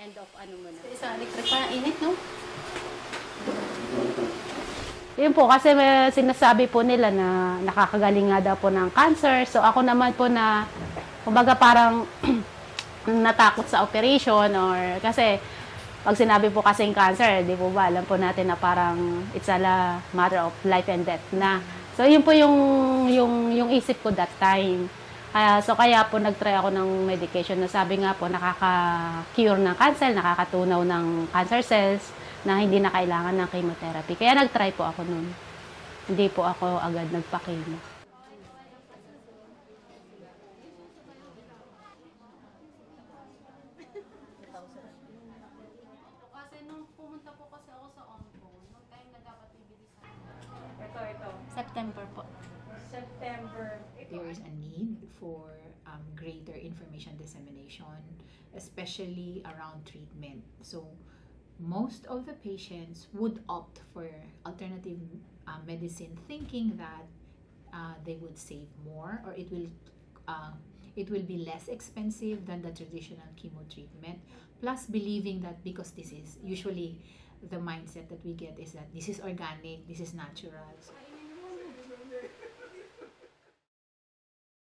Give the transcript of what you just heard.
kind of ano mo na. Sa electric pa, init, no? Yun po, kasi may sinasabi po nila na nakakagaling nga daw po ng cancer. So ako naman po na, kumbaga parang natakot sa operation or kasi pag sinabi po kasing cancer, di po ba, alam po natin na parang it's a matter of life and death na. So yun po yung isip ko that time. So kaya po nag-try ako ng medication na sabi nga po nakaka-cure ng cancer, nakakatunaw ng cancer cells na hindi na kailangan ng chemotherapy. Kaya nag-try po ako nun. Hindi po ako agad nagpa-chemo. Kasi nung pumunta po kasi ako sa Onco, nung time na dapat bibili sa Ito. September po. September. There is a need for greater information dissemination, especially around treatment. So, most of the patients would opt for alternative medicine, thinking that they would save more or it will be less expensive than the traditional chemo treatment. Plus, believing that because this is usually the mindset that we get is that this is organic, this is natural.